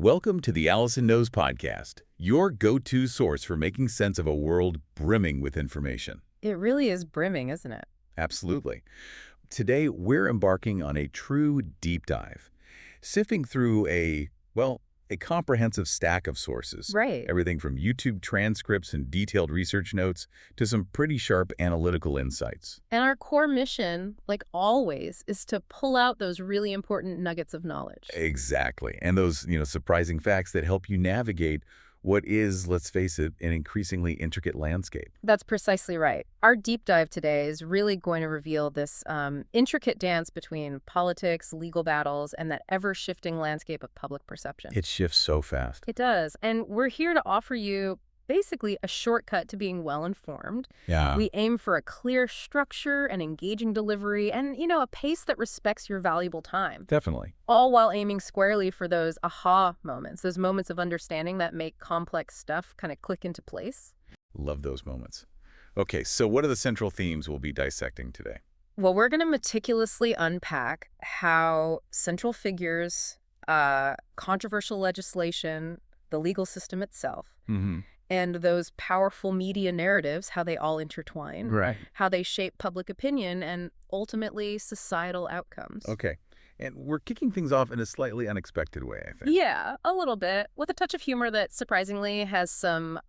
Welcome to the Allison Knows Podcast, your go-to source for making sense of a world brimming with information. It really is brimming, isn't it? Absolutely. Today, we're embarking on a true deep dive, sifting through a comprehensive stack of sources. Right. Everything from YouTube transcripts and detailed research notes to some pretty sharp analytical insights. And our core mission, like always, is to pull out those really important nuggets of knowledge. Exactly. And those, surprising facts that help you navigate what is, let's face it, an increasingly intricate landscape. That's precisely right. Our deep dive today is really going to reveal this intricate dance between politics, legal battles, and that ever-shifting landscape of public perception. It shifts so fast. It does. And we're here to offer you basically a shortcut to being well-informed. Yeah. We aim for a clear structure, an engaging delivery, and, a pace that respects your valuable time. Definitely. All while aiming squarely for those aha moments, those moments of understanding that make complex stuff kind of click into place. Love those moments. Okay, so what are the central themes we'll be dissecting today? Well, we're going to meticulously unpack how central figures, controversial legislation, the legal system itself, and those powerful media narratives, how they all intertwine, Right. how they shape public opinion, and ultimately societal outcomes. Okay. And we're kicking things off in a slightly unexpected way, I think. Yeah, a little bit, with a touch of humor that surprisingly has some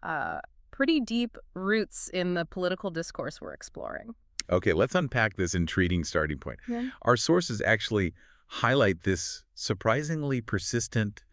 pretty deep roots in the political discourse we're exploring. Okay, let's unpack this intriguing starting point. Yeah. Our sources actually highlight this surprisingly persistent,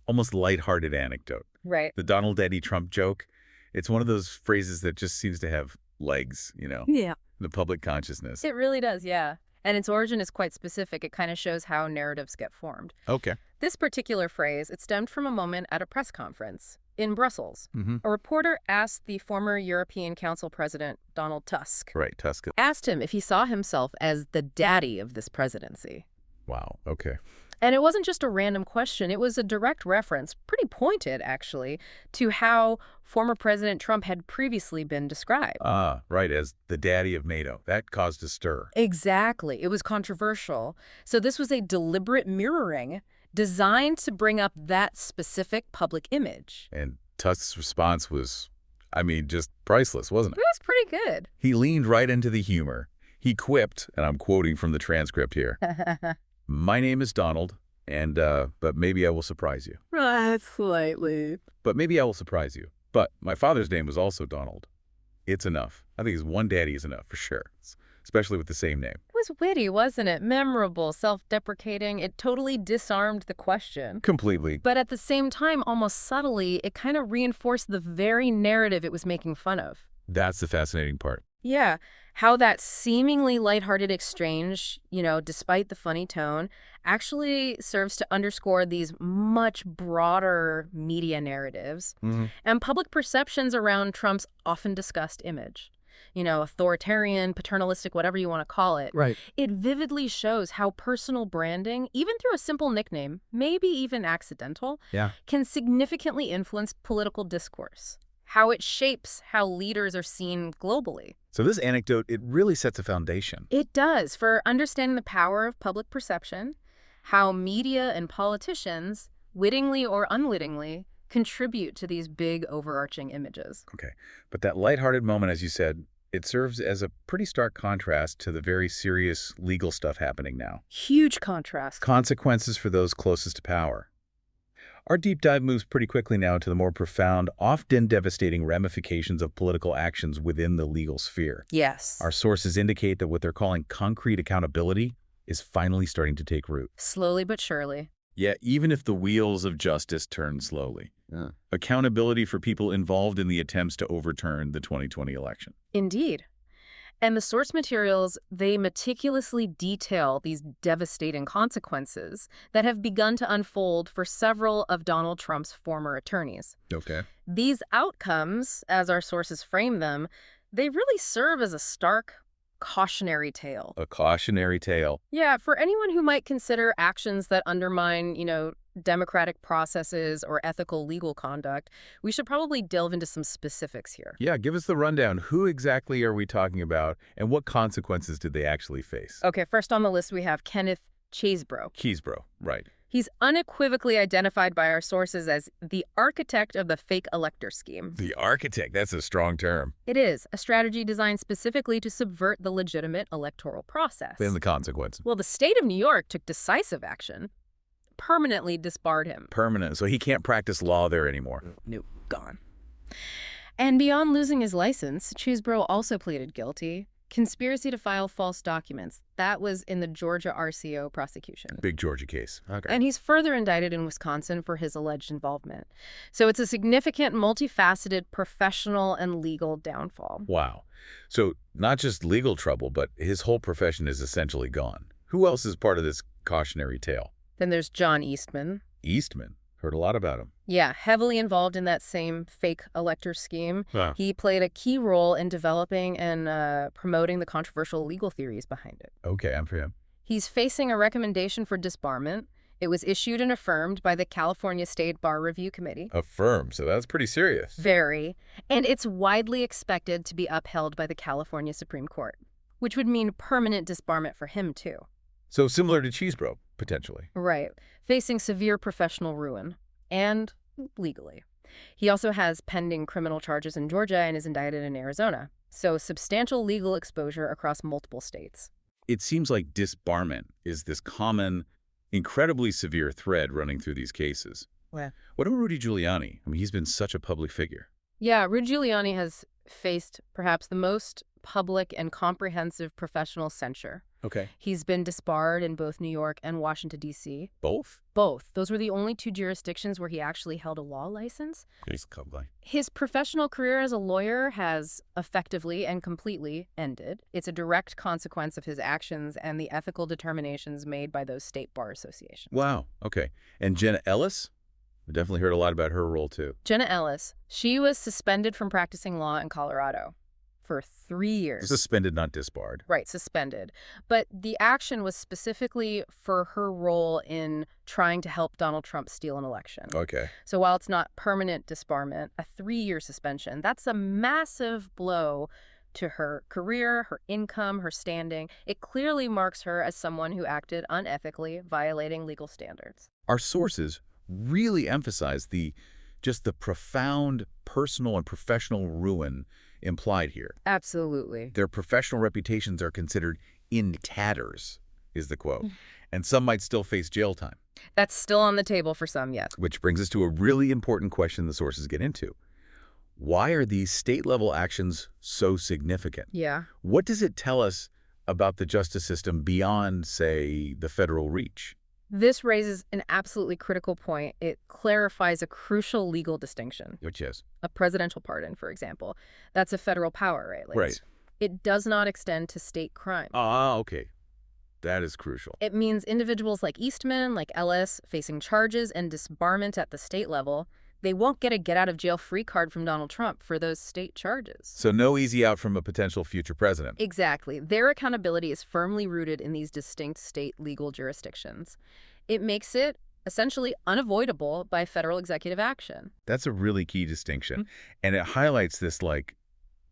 almost lighthearted anecdote. Right. The Donald Daddy Trump joke. It's one of those phrases that just seems to have legs, Yeah. in the public consciousness. It really does, yeah. And its origin is quite specific. It kind of shows how narratives get formed. Okay. This particular phrase, it stemmed from a moment at a press conference in Brussels. Mm-hmm. A reporter asked the former European Council President, Donald Tusk, Right, Tusk. asked him if he saw himself as the daddy of this presidency. Wow, okay. And it wasn't just a random question. It was a direct reference, pretty pointed, actually, to how former President Trump had previously been described. Right, as the daddy of NATO. That caused a stir. Exactly. It was controversial. So this was a deliberate mirroring designed to bring up that specific public image. And Tusk's response was, just priceless, wasn't It it? was pretty good. He leaned right into the humor. He quipped, and I'm quoting from the transcript here, "My name is Donald, and, but maybe I will surprise you. Slightly. But maybe I will surprise you. But my father's name was also Donald. It's enough. I think one daddy is enough, for sure. Especially with the same name." It was witty, wasn't it? Memorable, self-deprecating. It totally disarmed the question. Completely. But at the same time, almost subtly, it kind of reinforced the very narrative it was making fun of. That's the fascinating part. Yeah, how that seemingly lighthearted exchange, despite the funny tone, actually serves to underscore these much broader media narratives and public perceptions around Trump's often discussed image. Authoritarian, paternalistic, whatever you want to call it. Right. It vividly shows how personal branding, even through a simple nickname, maybe even accidental, can significantly influence political discourse. How it shapes how leaders are seen globally. So this anecdote, it really sets a foundation. It does, for understanding the power of public perception, how media and politicians, wittingly or unwittingly, contribute to these big overarching images. Okay. But that lighthearted moment, as you said, it serves as a pretty stark contrast to the very serious legal stuff happening now. Huge contrast. Consequences for those closest to power. Our deep dive moves pretty quickly now to the more profound, often devastating ramifications of political actions within the legal sphere. Yes. Our sources indicate that what they're calling concrete accountability is finally starting to take root. Slowly but surely. Yeah, even if the wheels of justice turn slowly. Accountability for people involved in the attempts to overturn the 2020 election. Indeed. And the source materials, they meticulously detail these devastating consequences that have begun to unfold for several of Donald Trump's former attorneys. Okay. These outcomes, as our sources frame them, they really serve as a stark cautionary tale. A cautionary tale. Yeah, for anyone who might consider actions that undermine, democratic processes or ethical legal conduct, we should probably delve into some specifics here. Yeah, give us the rundown. Who exactly are we talking about, and what consequences did they actually face? Okay, first on the list we have Kenneth Chesebro. Chesebro, right. He's unequivocally identified by our sources as the architect of the fake elector scheme. The architect, that's a strong term. It is a strategy designed specifically to subvert the legitimate electoral process. And the consequence. Well, the state of New York took decisive action, permanently disbarred him. Permanent, so he can't practice law there anymore. Nope, gone. And beyond losing his license, Chesebro also pleaded guilty. Conspiracy to file false documents. That was in the Georgia RCO prosecution. Big Georgia case. Okay. And he's further indicted in Wisconsin for his alleged involvement. So it's a significant, multifaceted professional and legal downfall. Wow. So not just legal trouble, but his whole profession is essentially gone. Who else is part of this cautionary tale? Then there's John Eastman. Eastman. Heard a lot about him. Yeah, heavily involved in that same fake elector scheme. Wow. He played a key role in developing and promoting the controversial legal theories behind it. Okay, I'm for him. He's facing a recommendation for disbarment. It was issued and affirmed by the California State Bar Review Committee. Affirmed, so that's pretty serious. Very. And it's widely expected to be upheld by the California Supreme Court, which would mean permanent disbarment for him, too. So similar to Chesebro, potentially. Right. Facing severe professional ruin. And legally. He also has pending criminal charges in Georgia and is indicted in Arizona. So substantial legal exposure across multiple states. It seems like disbarment is this common, incredibly severe thread running through these cases. Yeah. What about Rudy Giuliani? I mean, he's been such a public figure. Yeah, Rudy Giuliani has faced perhaps the most public and comprehensive professional censure. Okay. He's been disbarred in both New York and Washington, D.C. Both? Both. Those were the only two jurisdictions where he actually held a law license. He's a club guy. His professional career as a lawyer has effectively and completely ended. It's a direct consequence of his actions and the ethical determinations made by those state bar associations. Wow. Okay. And Jenna Ellis? I definitely heard a lot about her role, too. Jenna Ellis, she was suspended from practicing law in Colorado for 3 years. Suspended, not disbarred. Right, suspended. But the action was specifically for her role in trying to help Donald Trump steal an election. Okay. So while it's not permanent disbarment, a 3-year suspension, that's a massive blow to her career, her income, her standing. It clearly marks her as someone who acted unethically, violating legal standards. Our sources really emphasize the profound personal and professional ruin implied here. Absolutely. Their professional reputations are considered in tatters, is the quote. And some might still face jail time. That's still on the table for some, yes. Which brings us to a really important question the sources get into. Why are these state-level actions so significant? Yeah. What does it tell us about the justice system beyond, say, the federal reach? This raises an absolutely critical point. It clarifies a crucial legal distinction. Which is? A presidential pardon, for example. That's a federal power, right? Right. It does not extend to state crime. Ah, okay. That is crucial. It means individuals like Eastman, like Ellis, facing charges and disbarment at the state level, they won't get a get-out-of-jail-free card from Donald Trump for those state charges. So no easy out from a potential future president. Exactly. Their accountability is firmly rooted in these distinct state legal jurisdictions. It makes it essentially unavoidable by federal executive action. That's a really key distinction. And it highlights this,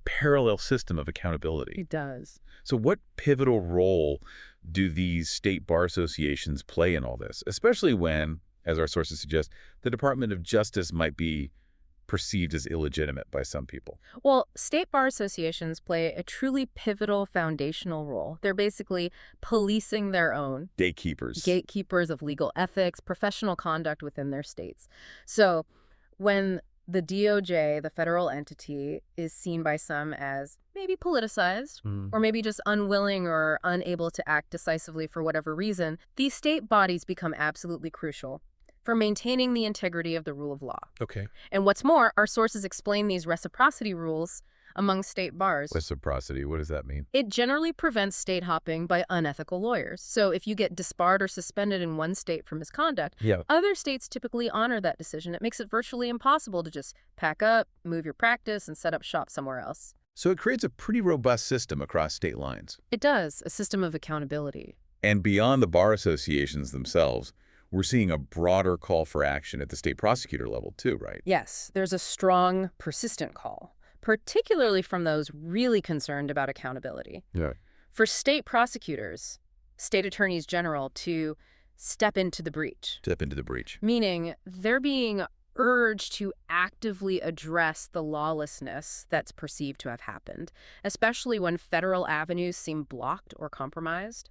parallel system of accountability. It does. So what pivotal role do these state bar associations play in all this, especially when, as our sources suggest, the Department of Justice might be perceived as illegitimate by some people? Well, state bar associations play a truly pivotal foundational role. They're basically policing their own. Gatekeepers of legal ethics, professional conduct within their states. So when the DOJ, the federal entity, is seen by some as maybe politicized or maybe just unwilling or unable to act decisively for whatever reason, these state bodies become absolutely crucial for maintaining the integrity of the rule of law. Okay. And what's more, our sources explain these reciprocity rules among state bars. Reciprocity, what does that mean? It generally prevents state hopping by unethical lawyers. So if you get disbarred or suspended in one state for misconduct, other states typically honor that decision. It makes it virtually impossible to just pack up, move your practice, and set up shop somewhere else. So it creates a pretty robust system across state lines. It does, a system of accountability. And beyond the bar associations themselves, we're seeing a broader call for action at the state prosecutor level too, right? Yes, there's a strong, persistent call, particularly from those really concerned about accountability. Yeah. For state prosecutors, state attorneys general to step into the breach. Step into the breach. Meaning they're being urged to actively address the lawlessness that's perceived to have happened, especially when federal avenues seem blocked or compromised.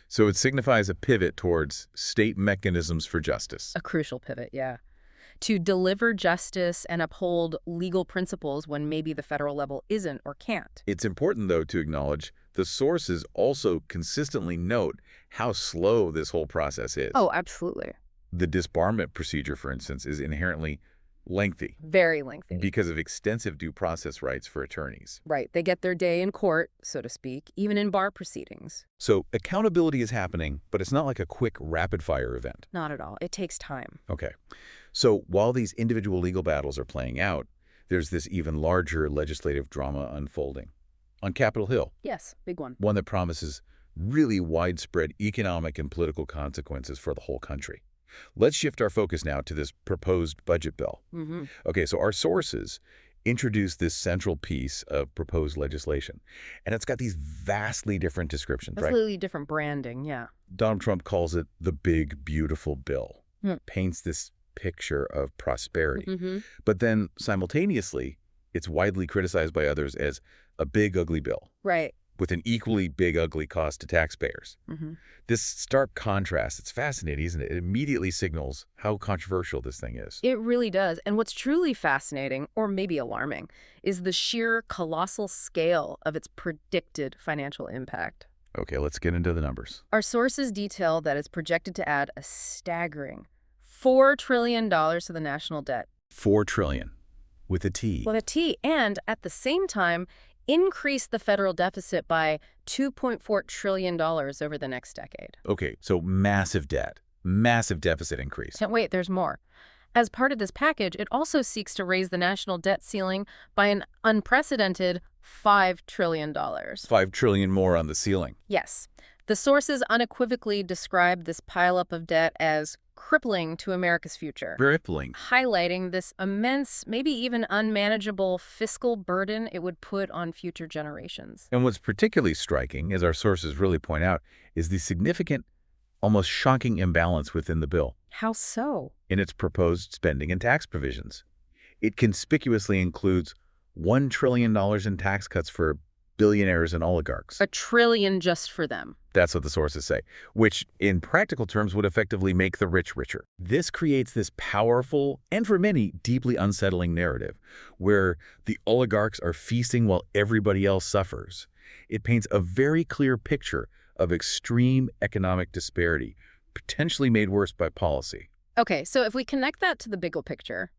So it signifies a pivot towards state mechanisms for justice. A crucial pivot, yeah. To deliver justice and uphold legal principles when maybe the federal level isn't or can't. It's important, though, to acknowledge the sources also consistently note how slow this whole process is. Oh, absolutely. The disbarment procedure, for instance, is inherently lengthy Very lengthy. because of extensive due process rights for attorneys. Right. They get their day in court, so to speak, even in bar proceedings. So accountability is happening, but it's not like a quick rapid-fire event. Not at all. It takes time. Okay. So while these individual legal battles are playing out, there's this even larger legislative drama unfolding. On Capitol Hill, Yes, big one. one that promises really widespread economic and political consequences for the whole country. Let's shift our focus now to this proposed budget bill. Mm-hmm. Okay, so our sources introduced this central piece of proposed legislation, and it's got these vastly different descriptions, right? Completely different branding, yeah. Donald Trump calls it the big, beautiful bill, Hmm. paints this picture of prosperity. Mm-hmm. But then simultaneously, it's widely criticized by others as a big, ugly bill Right. with an equally big, ugly cost to taxpayers. Mm-hmm. This stark contrast, it's fascinating, isn't it? It immediately signals how controversial this thing is. It really does. And what's truly fascinating, or maybe alarming, is the sheer colossal scale of its predicted financial impact. Okay, let's get into the numbers. Our sources detail that it's projected to add a staggering $4 trillion to the national debt. $4 trillion with a T. With a T, and at the same time, increase the federal deficit by $2.4 trillion over the next decade. Okay, so massive debt, massive deficit increase. Can't wait, there's more. As part of this package, it also seeks to raise the national debt ceiling by an unprecedented $5 trillion. $5 trillion more on the ceiling. Yes. The sources unequivocally describe this pileup of debt as crippling to America's future, Crippling. highlighting this immense, maybe even unmanageable fiscal burden it would put on future generations. And what's particularly striking, as our sources really point out, is the significant, almost shocking imbalance within the bill How so? in its proposed spending and tax provisions. It conspicuously includes $1 trillion in tax cuts for billionaires and oligarchs. $1 trillion just for them. That's what the sources say, which in practical terms would effectively make the rich richer. This creates this powerful and for many deeply unsettling narrative where the oligarchs are feasting while everybody else suffers. It paints a very clear picture of extreme economic disparity, potentially made worse by policy. Okay, so if we connect that to the bigger picture,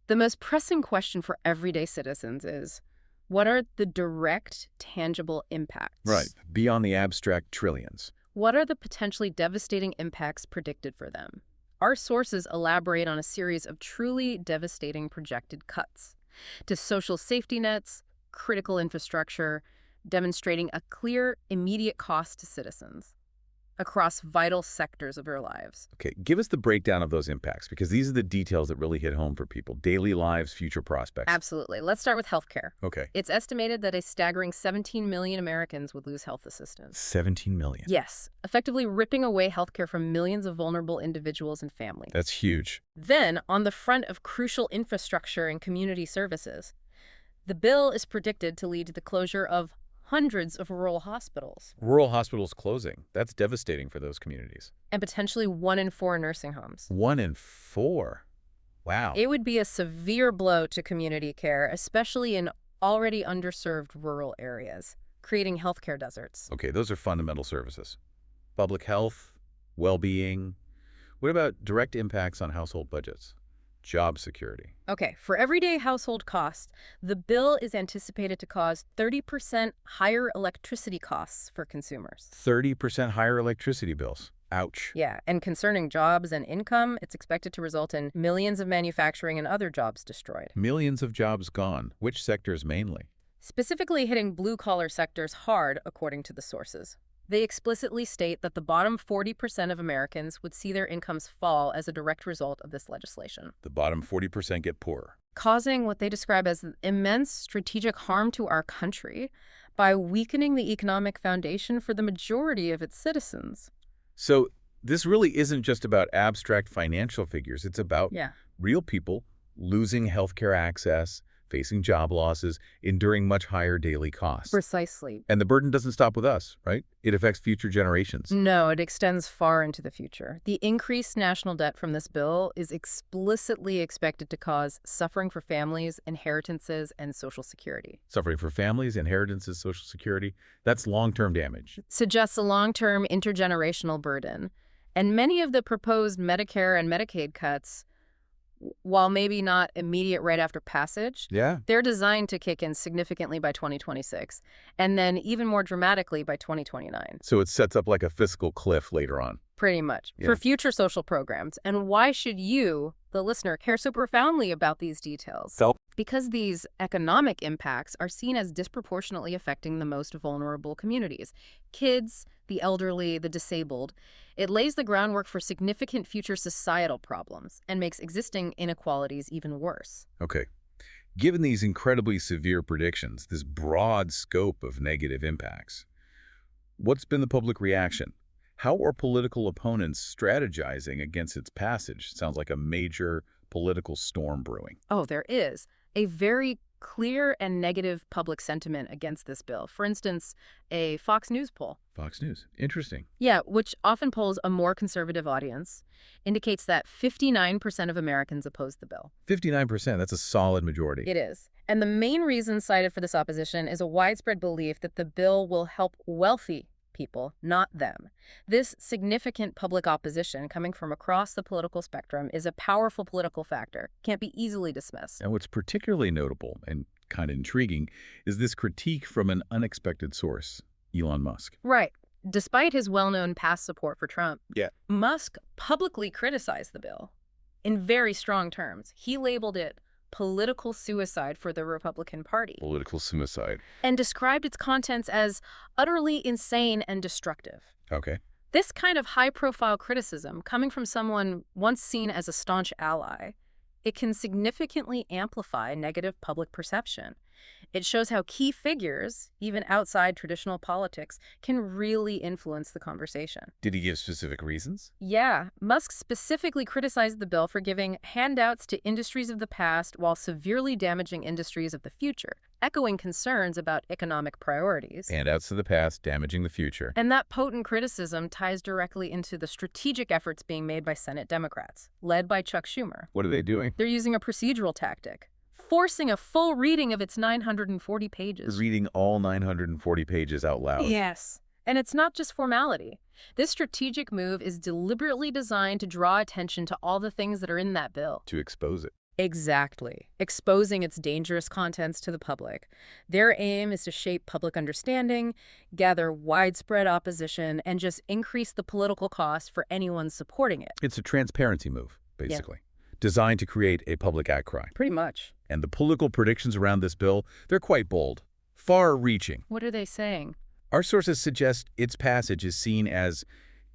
the most pressing question for everyday citizens is, what are the direct, tangible impacts? Right, beyond the abstract trillions. What are the potentially devastating impacts predicted for them? Our sources elaborate on a series of truly devastating projected cuts to social safety nets, critical infrastructure, demonstrating a clear, immediate cost to citizens across vital sectors of their lives. Okay, give us the breakdown of those impacts, because these are the details that really hit home for people. Daily lives, future prospects. Absolutely. Let's start with healthcare. Okay. It's estimated that a staggering 17 million Americans would lose health assistance. 17 million. Yes, effectively ripping away healthcare from millions of vulnerable individuals and families. That's huge. Then, on the front of crucial infrastructure and community services, the bill is predicted to lead to the closure of hundreds of rural hospitals. Rural hospitals closing. That's devastating for those communities. And potentially 1 in 4 nursing homes. 1 in 4. Wow. It would be a severe blow to community care, especially in already underserved rural areas, creating healthcare deserts. Okay, those are fundamental services. Public health, well-being. What about direct impacts on household budgets? Job security. Okay, for everyday household costs, the bill is anticipated to cause 30% higher electricity costs for consumers. 30% higher electricity bills. Ouch. Yeah, and concerning jobs and income, it's expected to result in millions of manufacturing and other jobs destroyed. Millions of jobs gone. Which sectors mainly? Specifically hitting blue-collar sectors hard, according to the sources. They explicitly state that the bottom 40% of Americans would see their incomes fall as a direct result of this legislation, The bottom 40% get poorer. causing what they describe as immense strategic harm to our country by weakening the economic foundation for the majority of its citizens. So this really isn't just about abstract financial figures. It's about Yeah. real people losing healthcare access, facing job losses, enduring much higher daily costs. Precisely. And the burden doesn't stop with us, right? It affects future generations. No, it extends far into the future. The increased national debt from this bill is explicitly expected to cause suffering for families, inheritances, and Social Security. Suffering for families, inheritances, Social Security, that's long-term damage. Suggests a long-term intergenerational burden. And many of the proposed Medicare and Medicaid cuts, while maybe not immediate right after passage, Yeah. they're designed to kick in significantly by 2026, and then even more dramatically by 2029. So it sets up like a fiscal cliff later on. Pretty much. Yeah. For future social programs. And why should you, the listener, care so profoundly about these details? Because these economic impacts are seen as disproportionately affecting the most vulnerable communities. Kids, the elderly, the disabled. It lays the groundwork for significant future societal problems and makes existing inequalities even worse. Okay. Given these incredibly severe predictions, this broad scope of negative impacts, what's been the public reaction? How are political opponents strategizing against its passage? Sounds like a major political storm brewing. Oh, there is a very clear and negative public sentiment against this bill. For instance, a Fox News poll. Fox News. Interesting. Yeah, which often polls a more conservative audience, indicates that 59% of Americans oppose the bill. 59%, that's a solid majority. It is. And the main reason cited for this opposition is a widespread belief that the bill will help wealthy people, not them. This significant public opposition coming from across the political spectrum is a powerful political factor, can't be easily dismissed. And what's particularly notable and kind of intriguing is this critique from an unexpected source, Elon Musk. Right. Despite his well-known past support for Trump, Yeah. Musk publicly criticized the bill in very strong terms. He labeled it political suicide for the Republican Party Political suicide. and described its contents as utterly insane and destructive. Okay. This kind of high-profile criticism, coming from someone once seen as a staunch ally, it can significantly amplify negative public perception. It shows how key figures, even outside traditional politics, can really influence the conversation. Did he give specific reasons? Yeah, Musk specifically criticized the bill for giving handouts to industries of the past while severely damaging industries of the future, echoing concerns about economic priorities. Handouts to the past, damaging the future. And that potent criticism ties directly into the strategic efforts being made by Senate Democrats, led by Chuck Schumer. What are they doing? They're using a procedural tactic, forcing a full reading of its 940 pages. Reading all 940 pages out loud. Yes. And it's not just formality. This strategic move is deliberately designed to draw attention to all the things that are in that bill. To expose it. Exactly. Exposing its dangerous contents to the public. Their aim is to shape public understanding, gather widespread opposition, and just increase the political cost for anyone supporting it. It's a transparency move, basically. Designed to create a public outcry. Pretty much. And the political predictions around this bill, they're quite bold, far-reaching. What are they saying? Our sources suggest its passage is seen as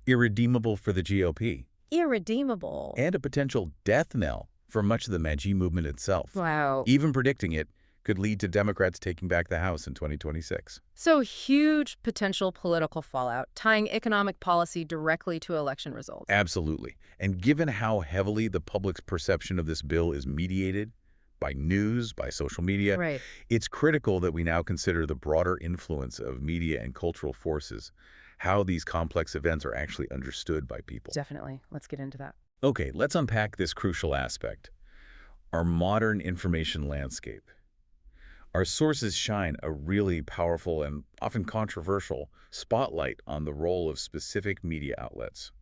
irredeemable for the GOP. Irredeemable. And a potential death knell for much of the MAGI movement itself. Wow. Even predicting it could lead to Democrats taking back the House in 2026. So huge potential political fallout, tying economic policy directly to election results. Absolutely. And given how heavily the public's perception of this bill is mediated by news, by social media, Right. it's critical that we now consider the broader influence of media and cultural forces, how these complex events are actually understood by people. Definitely. Let's get into that. Okay, let's unpack this crucial aspect. Our modern information landscape. Our sources shine a really powerful and often controversial spotlight on the role of specific media outlets,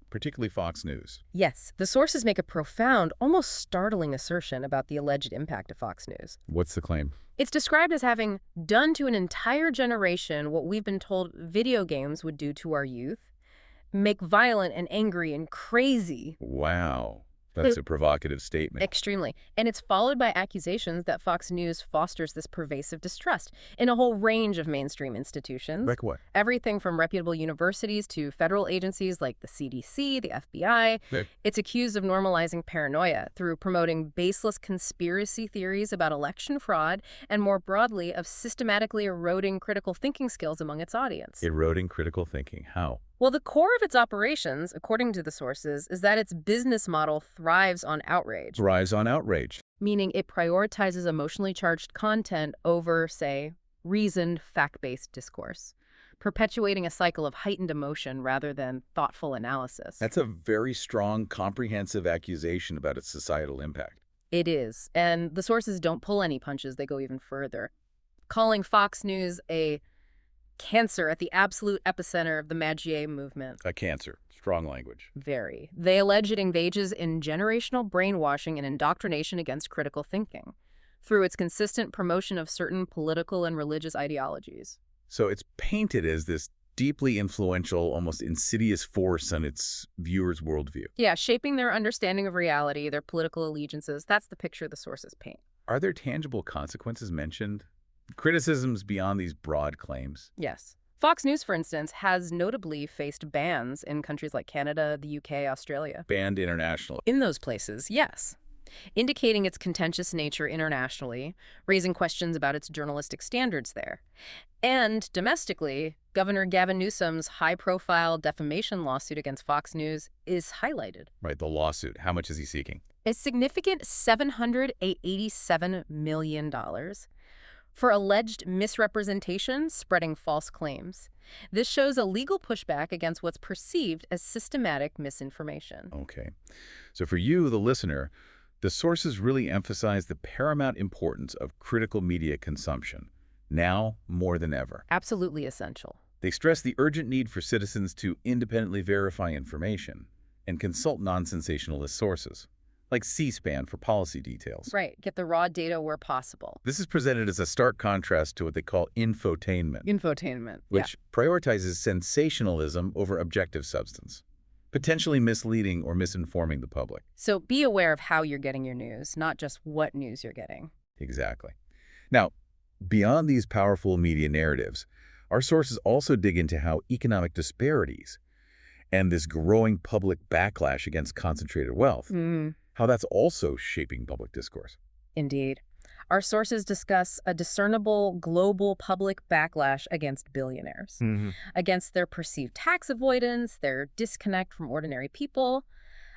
particularly Fox News. Yes, the sources make a profound, almost startling assertion about the alleged impact of Fox News. What's the claim? It's described as having done to an entire generation what we've been told video games would do to our youth, make violent and angry and crazy. Wow. That's a provocative statement. Extremely. And it's followed by accusations that Fox News fosters this pervasive distrust in a whole range of mainstream institutions. Like what? Everything from reputable universities to federal agencies like the CDC, the FBI. Hey. It's accused of normalizing paranoia through promoting baseless conspiracy theories about election fraud and, more broadly, of systematically eroding critical thinking skills among its audience. Eroding critical thinking. How? Well, the core of its operations, according to the sources, is that its business model thrives on outrage, Thrives on outrage. meaning it prioritizes emotionally charged content over, say, reasoned, fact-based discourse, perpetuating a cycle of heightened emotion rather than thoughtful analysis. That's a very strong, comprehensive accusation about its societal impact. It is, and the sources don't pull any punches, they go even further, calling Fox News a cancer at the absolute epicenter of the Magie movement. A cancer. Strong language. Very. They allege it engages in generational brainwashing and indoctrination against critical thinking through its consistent promotion of certain political and religious ideologies. So it's painted as this deeply influential, almost insidious force on its viewers' worldview. Yeah, shaping their understanding of reality, their political allegiances. That's the picture the sources paint. Are there tangible consequences mentioned? Criticisms beyond these broad claims? Yes. Fox News, for instance, has notably faced bans in countries like Canada, the UK, Australia. Banned internationally. In those places, yes. Indicating its contentious nature internationally, raising questions about its journalistic standards there. And domestically, Governor Gavin Newsom's high-profile defamation lawsuit against Fox News is highlighted. Right, the lawsuit. How much is he seeking? A significant $787 million for alleged misrepresentation spreading false claims. This shows a legal pushback against what's perceived as systematic misinformation. Okay. So for you, the listener, the sources really emphasize the paramount importance of critical media consumption, now more than ever. Absolutely essential. They stress the urgent need for citizens to independently verify information and consult non-sensationalist sources, like C-SPAN for policy details. Right. Get the raw data where possible. This is presented as a stark contrast to what they call infotainment, Infotainment. which prioritizes sensationalism over objective substance, potentially misleading or misinforming the public. So be aware of how you're getting your news, not just what news you're getting. Exactly. Now, beyond these powerful media narratives, our sources also dig into how economic disparities and this growing public backlash against concentrated wealth, how that's also shaping public discourse. Indeed. Our sources discuss a discernible global public backlash against billionaires, against their perceived tax avoidance, their disconnect from ordinary people.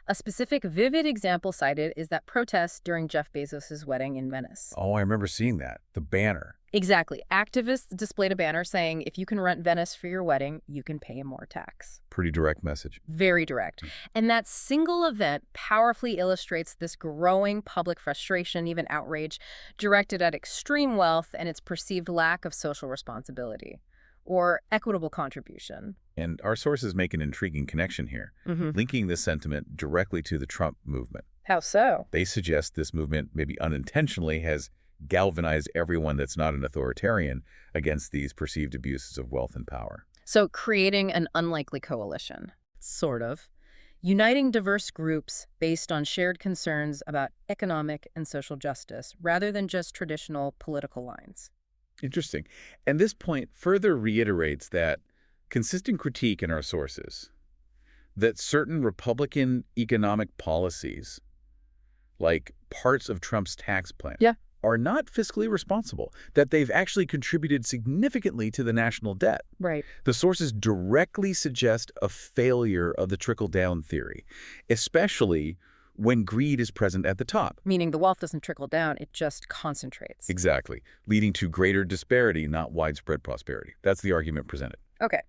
A specific vivid example cited is that protest during Jeff Bezos' wedding in Venice. Oh, I remember seeing that. The banner. Exactly. Activists displayed a banner saying, if you can rent Venice for your wedding, you can pay more tax. Pretty direct message. Very direct. And that single event powerfully illustrates this growing public frustration, even outrage, directed at extreme wealth and its perceived lack of social responsibility or equitable contribution. And our sources make an intriguing connection here, linking this sentiment directly to the Trump movement. How so? They suggest this movement, maybe unintentionally, has galvanized everyone that's not an authoritarian against these perceived abuses of wealth and power. So creating an unlikely coalition, sort of, uniting diverse groups based on shared concerns about economic and social justice, rather than just traditional political lines. Interesting. And this point further reiterates that consistent critique in our sources that certain Republican economic policies, like parts of Trump's tax plan, are not fiscally responsible, that they've actually contributed significantly to the national debt. Right. The sources directly suggest a failure of the trickle-down theory, especially when greed is present at the top. Meaning the wealth doesn't trickle down, it just concentrates. Exactly, leading to greater disparity, not widespread prosperity. That's the argument presented. Okay.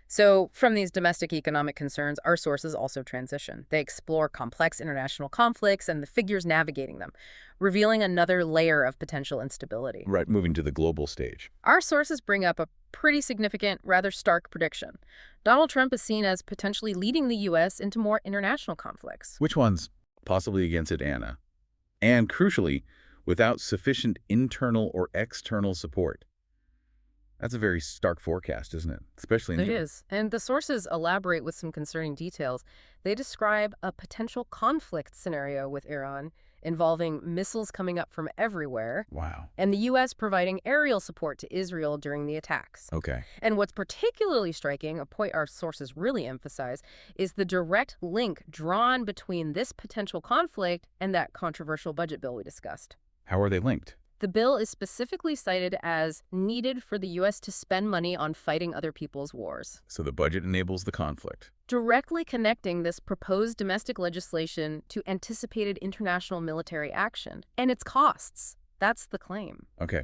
So from these domestic economic concerns, our sources also transition. They explore complex international conflicts and the figures navigating them, revealing another layer of potential instability. Right, moving to the global stage. Our sources bring up a pretty significant, rather stark prediction. Donald Trump is seen as potentially leading the U.S. into more international conflicts. Which ones? Possibly against it, Anna. And crucially, without sufficient internal or external support. That's a very stark forecast, isn't it? Especially in It is. And the sources elaborate with some concerning details. They describe a potential conflict scenario with Iran involving missiles coming up from everywhere. Wow. And the U.S. providing aerial support to Israel during the attacks. Okay. And what's particularly striking, a point our sources really emphasize, is the direct link drawn between this potential conflict and that controversial budget bill we discussed. How are they linked? The bill is specifically cited as needed for the U.S. to spend money on fighting other people's wars, So the budget enables the conflict. directly connecting this proposed domestic legislation to anticipated international military action and its costs. That's the claim. Okay.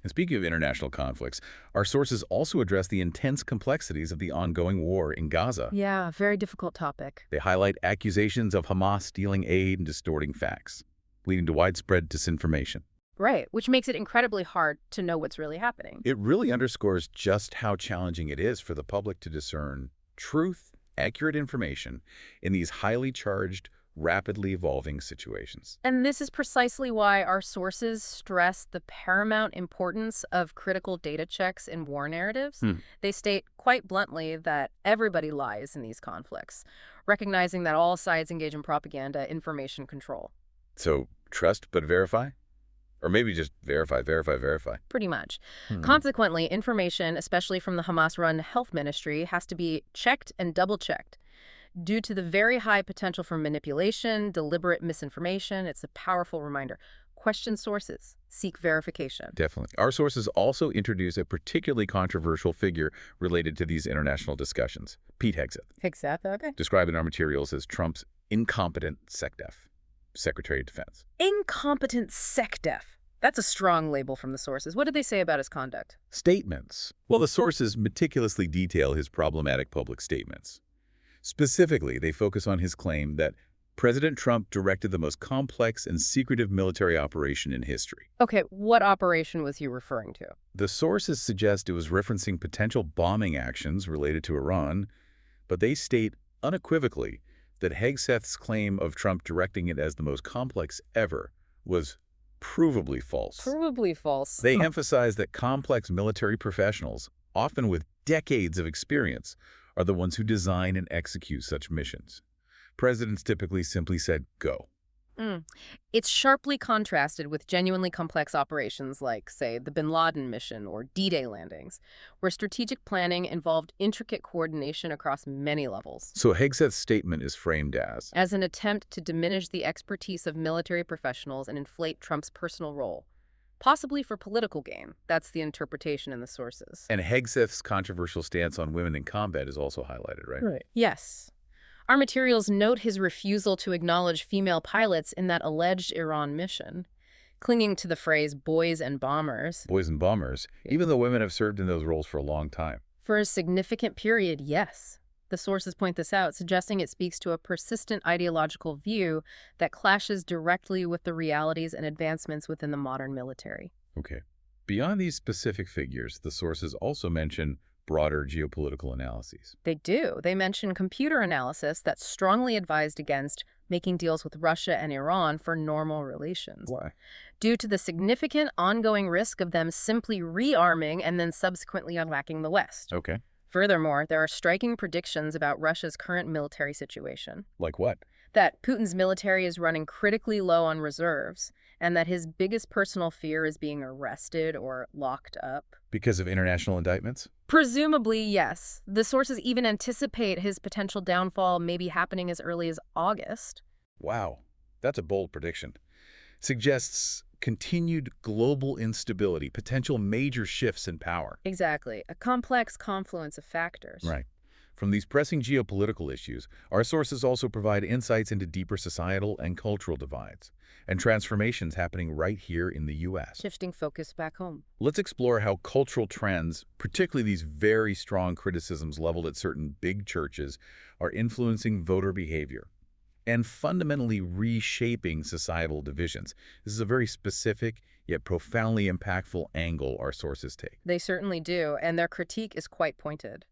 And speaking of international conflicts, our sources also address the intense complexities of the ongoing war in Gaza. Yeah, very difficult topic. They highlight accusations of Hamas stealing aid and distorting facts, leading to widespread disinformation. Right, which makes it incredibly hard to know what's really happening. It really underscores just how challenging it is for the public to discern truth, accurate information in these highly charged, rapidly evolving situations. And this is precisely why our sources stress the paramount importance of critical data checks in war narratives. They state quite bluntly that everybody lies in these conflicts, recognizing that all sides engage in propaganda, information control. So trust but verify? Or maybe just verify. Pretty much. Consequently, information, especially from the Hamas-run health ministry, has to be checked and double-checked. Due to the very high potential for manipulation, deliberate misinformation, it's a powerful reminder. Question sources. Seek verification. Definitely. Our sources also introduce a particularly controversial figure related to these international discussions, Pete Hegseth, Hegseth, okay. described in our materials as Trump's incompetent SecDef, Secretary of Defense. Incompetent SecDef. That's a strong label from the sources. What did they say about his conduct? Statements. Well, the sources meticulously detail his problematic public statements. Specifically, they focus on his claim that President Trump directed the most complex and secretive military operation in history. Okay, what operation was he referring to? The sources suggest it was referencing potential bombing actions related to Iran, but they state unequivocally that Hegseth's claim of Trump directing it as the most complex ever was provably false. Provably false. They emphasize that complex military professionals, often with decades of experience, are the ones who design and execute such missions. Presidents typically simply said, go. It's sharply contrasted with genuinely complex operations like, say, the Bin Laden mission or D-Day landings, where strategic planning involved intricate coordination across many levels. So Hegseth's statement is framed as an attempt to diminish the expertise of military professionals and inflate Trump's personal role, possibly for political gain. That's the interpretation in the sources. And Hegseth's controversial stance on women in combat is also highlighted, right? Right. Yes. Our materials note his refusal to acknowledge female pilots in that alleged Iran mission, clinging to the phrase boys and bombers. Boys and bombers, even though women have served in those roles for a long time. For a significant period, yes. The sources point this out, suggesting it speaks to a persistent ideological view that clashes directly with the realities and advancements within the modern military. Okay. Beyond these specific figures, the sources also mention broader geopolitical analyses. They do. They mention computer analysis that strongly advised against making deals with Russia and Iran for normal relations. Why? Due to the significant ongoing risk of them simply rearming and then subsequently unlacking the West. Okay. Furthermore, there are striking predictions about Russia's current military situation. Like what? That Putin's military is running critically low on reserves, and that his biggest personal fear is being arrested or locked up. Because of international indictments? Presumably, yes. The sources even anticipate his potential downfall maybe happening as early as August. Wow, that's a bold prediction. Suggests continued global instability, potential major shifts in power. Exactly. A complex confluence of factors. Right. From these pressing geopolitical issues, our sources also provide insights into deeper societal and cultural divides and transformations happening right here in the U.S. Shifting focus back home. Let's explore how cultural trends, particularly these very strong criticisms leveled at certain big churches, are influencing voter behavior and fundamentally reshaping societal divisions. This is a very specific yet profoundly impactful angle our sources take. They certainly do, and their critique is quite pointed.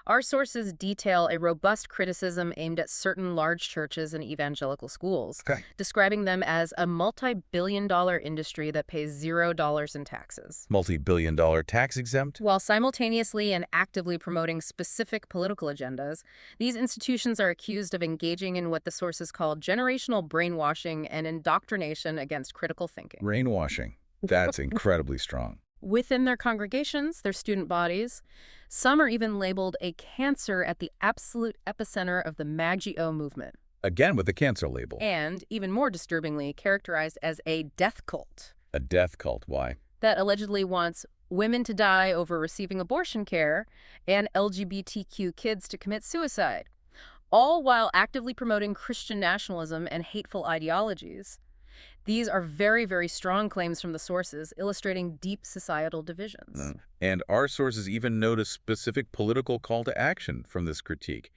Our sources detail a robust criticism aimed at certain large churches and evangelical schools, describing them as a multi-billion-dollar industry that pays $0 in taxes. Multi-billion-dollar tax exempt? While simultaneously and actively promoting specific political agendas, these institutions are accused of engaging in what the sources call generational brainwashing and indoctrination against critical thinking. Brainwashing. That's incredibly strong. Within their congregations, their student bodies, some are even labeled a cancer at the absolute epicenter of the Magio movement. Again with the cancer label. And, even more disturbingly, characterized as a death cult. A death cult. Why? that allegedly wants women to die over receiving abortion care and LGBTQ kids to commit suicide, all while actively promoting Christian nationalism and hateful ideologies. These are very, very strong claims from the sources, illustrating deep societal divisions. And our sources even note a specific political call to action from this critique,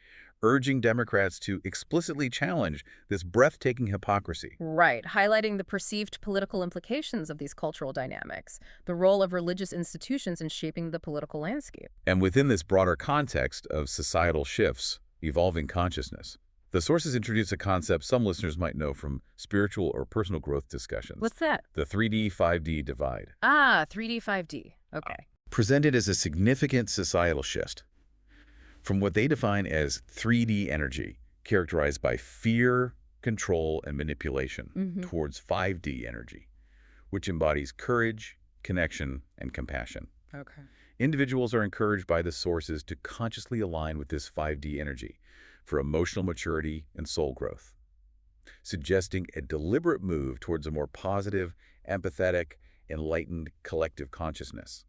urging Democrats to explicitly challenge this breathtaking hypocrisy. Right, highlighting the perceived political implications of these cultural dynamics, the role of religious institutions in shaping the political landscape. And within this broader context of societal shifts, evolving consciousness, the sources introduce a concept some listeners might know from spiritual or personal growth discussions. What's that? The 3D-5D divide. Ah, 3D, 5D. Okay. Presented as a significant societal shift from what they define as 3D energy, characterized by fear, control, and manipulation, towards 5D energy, which embodies courage, connection, and compassion. Okay. Individuals are encouraged by the sources to consciously align with this 5D energy for emotional maturity and soul growth, suggesting a deliberate move towards a more positive, empathetic, enlightened collective consciousness,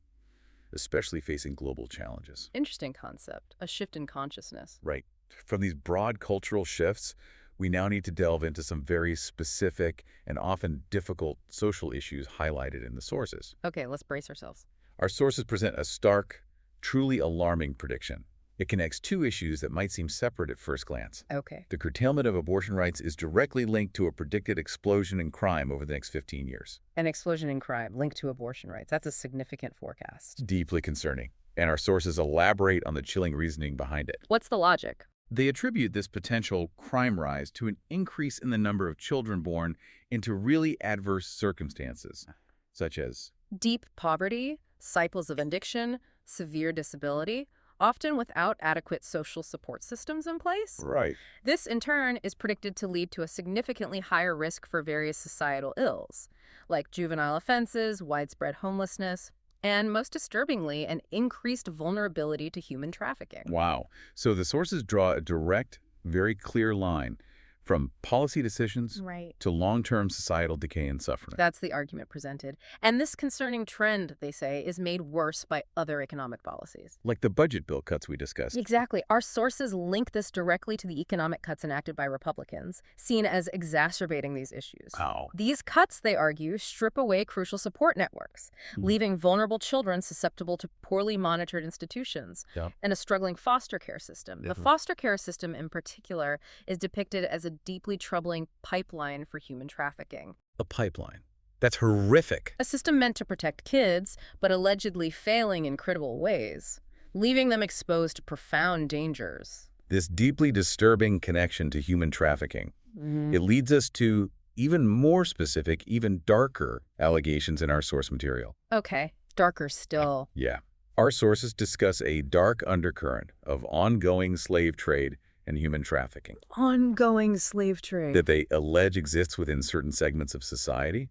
especially facing global challenges. Interesting concept, a shift in consciousness. Right. From these broad cultural shifts, we now need to delve into some very specific and often difficult social issues highlighted in the sources. Okay, let's brace ourselves. Our sources present a stark, truly alarming prediction. It connects two issues that might seem separate at first glance. Okay. The curtailment of abortion rights is directly linked to a predicted explosion in crime over the next 15 years. An explosion in crime linked to abortion rights. That's a significant forecast. Deeply concerning. And our sources elaborate on the chilling reasoning behind it. What's the logic? They attribute this potential crime rise to an increase in the number of children born into really adverse circumstances, such as Deep poverty, cycles of addiction, severe disability, often without adequate social support systems in place. Right. This, in turn, is predicted to lead to a significantly higher risk for various societal ills, like juvenile offenses, widespread homelessness, and most disturbingly, an increased vulnerability to human trafficking. Wow. So the sources draw a direct, very clear line from policy decisions Right. to long-term societal decay and suffering. That's the argument presented. And this concerning trend, they say, is made worse by other economic policies. Like the budget bill cuts we discussed. Exactly. Our sources link this directly to the economic cuts enacted by Republicans, seen as exacerbating these issues. Wow. These cuts, they argue, strip away crucial support networks, leaving vulnerable children susceptible to poorly monitored institutions and a struggling foster care system. The foster care system, in particular, is depicted as a deeply troubling pipeline for human trafficking. A pipeline. That's horrific. A system meant to protect kids, but allegedly failing in critical ways, leaving them exposed to profound dangers. This deeply disturbing connection to human trafficking, it leads us to even more specific, even darker allegations in our source material. Okay, darker still. Yeah. Our sources discuss a dark undercurrent of ongoing slave trade and human trafficking Ongoing slave trade. that they allege exists within certain segments of society.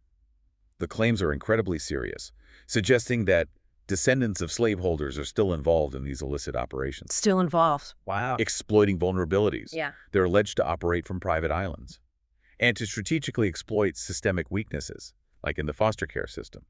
The claims are incredibly serious, suggesting that descendants of slaveholders are still involved in these illicit operations, Still involved. Wow. exploiting vulnerabilities. Yeah. They're alleged to operate from private islands and to strategically exploit systemic weaknesses, like in the foster care system,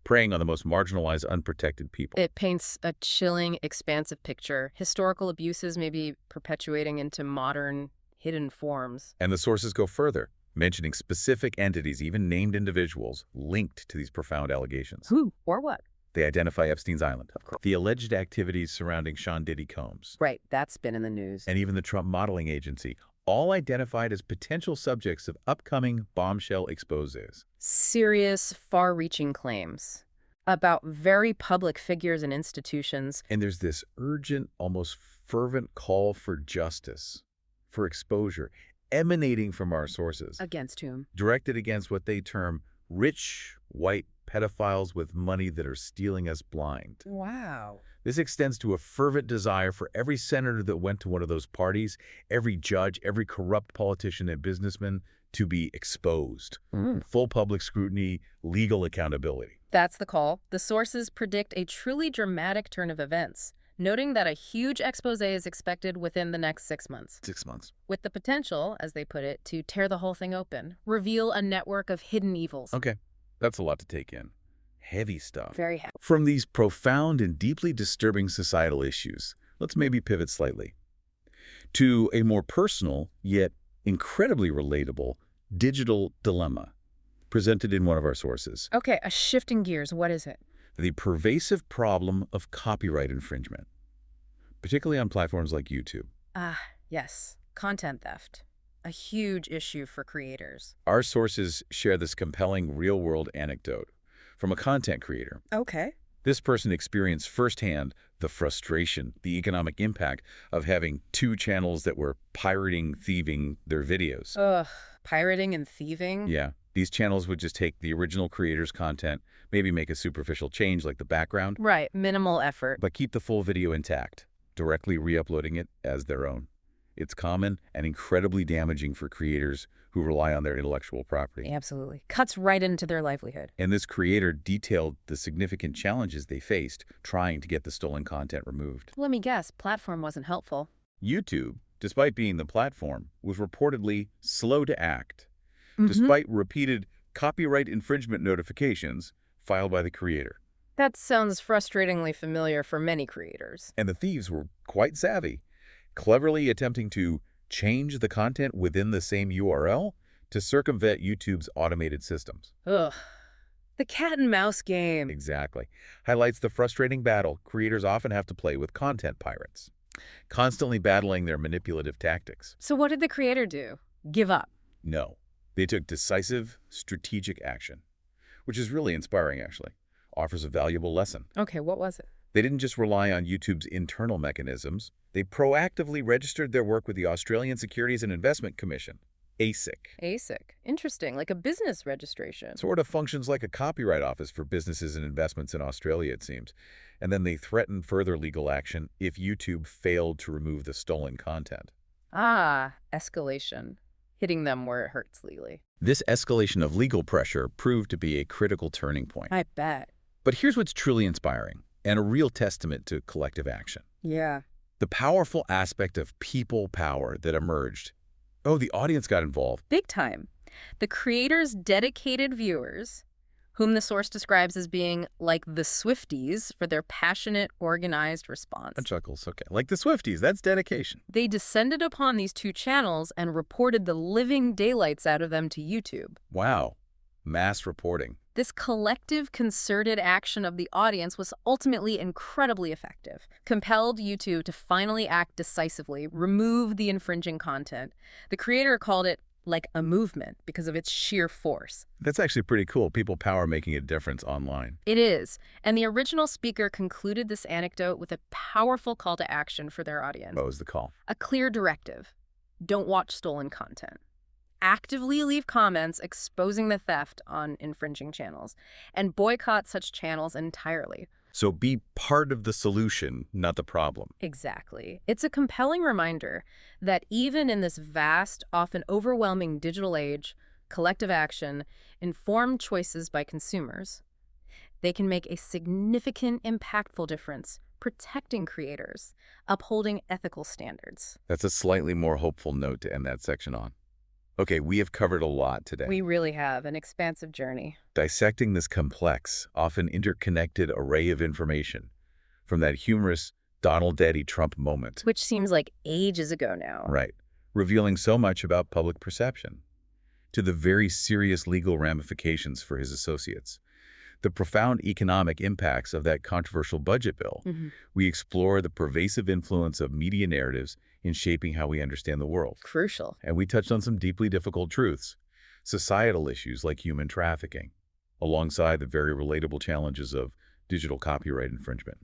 preying on the most marginalized, unprotected people. It paints a chilling, expansive picture. Historical abuses may be perpetuating into modern, hidden forms. And the sources go further, mentioning specific entities, even named individuals, linked to these profound allegations. Who or what? They identify Epstein's Island, Of course. the alleged activities surrounding Sean Diddy Combs, Right, that's been in the news. and even the Trump modeling agency, all identified as potential subjects of upcoming bombshell exposés. Serious, far-reaching claims about very public figures and institutions. And there's this urgent, almost fervent call for justice, for exposure, emanating from our sources, Against whom? directed against what they term rich, white pedophiles with money that are stealing us blind. Wow. This extends to a fervent desire for every senator that went to one of those parties, every judge, every corrupt politician and businessman to be exposed. Full public scrutiny, legal accountability. That's the call. The sources predict a truly dramatic turn of events, noting that a huge expose is expected within the next 6 months, 6 months. with the potential, as they put it, to tear the whole thing open, reveal a network of hidden evils. Okay. That's a lot to take in. Heavy stuff. Very happy. From these profound and deeply disturbing societal issues, let's maybe pivot slightly to a more personal, yet incredibly relatable, digital dilemma presented in one of our sources. Okay, a shifting gears. What is it? The pervasive problem of copyright infringement, particularly on platforms like YouTube. Yes. Content theft. A huge issue for creators. Our sources share this compelling real-world anecdote from a content creator. Okay. This person experienced firsthand the frustration, the economic impact of having two channels that were pirating, thieving their videos. Ugh. Pirating and thieving? Yeah. These channels would just take the original creator's content, maybe make a superficial change like the background, Right. Minimal effort. but keep the full video intact, directly re-uploading it as their own. It's common and incredibly damaging for creators who rely on their intellectual property. Absolutely. Cuts right into their livelihood. And this creator detailed the significant challenges they faced trying to get the stolen content removed. Let me guess. Platform wasn't helpful. YouTube, despite being the platform, was reportedly slow to act, Mm-hmm. despite repeated copyright infringement notifications filed by the creator. That sounds frustratingly familiar for many creators. And the thieves were quite savvy, cleverly attempting to change the content within the same URL to circumvent YouTube's automated systems. Ugh. The cat and mouse game. Exactly. Highlights the frustrating battle creators often have to play with content pirates, constantly battling their manipulative tactics. So what did the creator do? Give up. No, they took decisive, strategic action, which is really inspiring, actually. Offers a valuable lesson. Okay, what was it? They didn't just rely on YouTube's internal mechanisms. They proactively registered their work with the Australian Securities and Investment Commission, ASIC. ASIC. Interesting, like a business registration. Sort of functions like a copyright office for businesses and investments in Australia, it seems. And then they threatened further legal action if YouTube failed to remove the stolen content. Escalation. Hitting them where it hurts legally. This escalation of legal pressure proved to be a critical turning point. I bet. But here's what's truly inspiring and a real testament to collective action. Yeah. The powerful aspect of people power that emerged. Oh, the audience got involved. Big time. The creator's dedicated viewers, whom the source describes as being like the Swifties for their passionate, organized response. And chuckles, okay. Like the Swifties, that's dedication. They descended upon these two channels and reported the living daylights out of them to YouTube. Wow. Mass reporting. This collective, concerted action of the audience was ultimately incredibly effective, compelled YouTube to finally act decisively, remove the infringing content. The creator called it like a movement because of its sheer force. That's actually pretty cool. People power making a difference online. It is. And the original speaker concluded this anecdote with a powerful call to action for their audience. What was the call? A clear directive. Don't watch stolen content. Actively leave comments exposing the theft on infringing channels, and boycott such channels entirely. So be part of the solution, not the problem. Exactly. It's a compelling reminder that even in this vast, often overwhelming digital age, collective action, informed choices by consumers, they can make a significant, impactful difference, protecting creators, upholding ethical standards. That's a slightly more hopeful note to end that section on. Okay, we have covered a lot today. We really have an expansive journey. Dissecting this complex, often interconnected array of information, from that humorous Donald Daddy Trump moment. Which seems like ages ago now. Right. Revealing so much about public perception, to the very serious legal ramifications for his associates, the profound economic impacts of that controversial budget bill. We explore the pervasive influence of media narratives in shaping how we understand the world. Crucial. And we touched on some deeply difficult truths, societal issues like human trafficking, alongside the very relatable challenges of digital copyright infringement.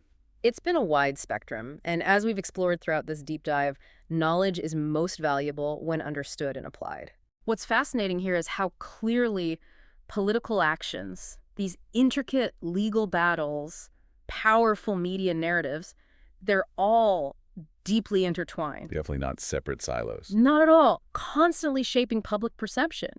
It's been a wide spectrum, and as we've explored throughout this deep dive, knowledge is most valuable when understood and applied. What's fascinating here is how clearly political actions, these intricate legal battles, powerful media narratives, they're all deeply intertwined. Definitely not separate silos. Not at all. Constantly shaping public perception.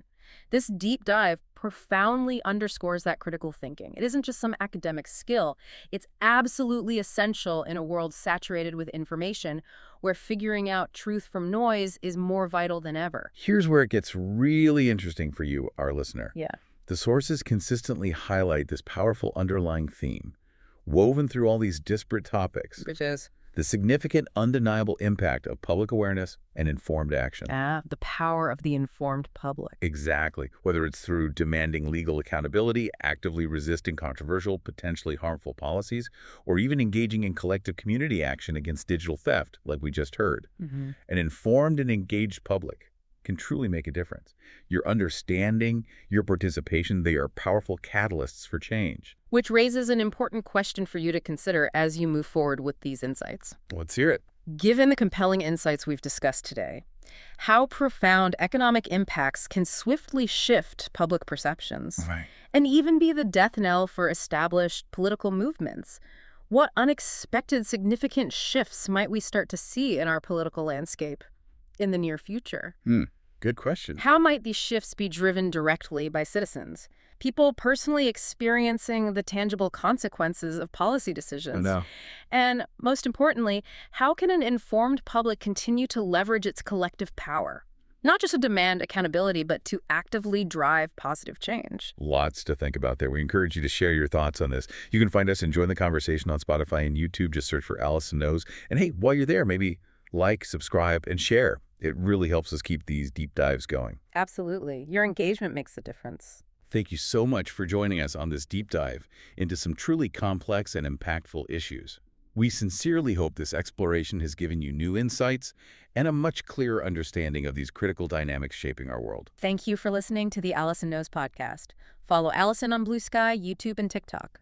This deep dive profoundly underscores that critical thinking. It isn't just some academic skill. It's absolutely essential in a world saturated with information where figuring out truth from noise is more vital than ever. Here's where it gets really interesting for you, our listener. Yeah. The sources consistently highlight this powerful underlying theme, woven through all these disparate topics. Which is? The significant, undeniable impact of public awareness and informed action. The power of the informed public. Exactly. Whether it's through demanding legal accountability, actively resisting controversial, potentially harmful policies, or even engaging in collective community action against digital theft, like we just heard. An informed and engaged public can truly make a difference. Your understanding, your participation, they are powerful catalysts for change. Which raises an important question for you to consider as you move forward with these insights. Let's hear it. Given the compelling insights we've discussed today, how profound economic impacts can swiftly shift public perceptions and even be the death knell for established political movements? What unexpected significant shifts might we start to see in our political landscape in the near future? Good question. How might these shifts be driven directly by citizens? People personally experiencing the tangible consequences of policy decisions. And most importantly, how can an informed public continue to leverage its collective power? Not just to demand accountability, but to actively drive positive change. Lots to think about there. We encourage you to share your thoughts on this. You can find us and join the conversation on Spotify and YouTube. Just search for Allison Knows. And hey, while you're there, maybe like, subscribe, and share. It really helps us keep these deep dives going. Absolutely. Your engagement makes a difference. Thank you so much for joining us on this deep dive into some truly complex and impactful issues. We sincerely hope this exploration has given you new insights and a much clearer understanding of these critical dynamics shaping our world. Thank you for listening to the Allison Knows podcast. Follow Allison on Blue Sky, YouTube, and TikTok.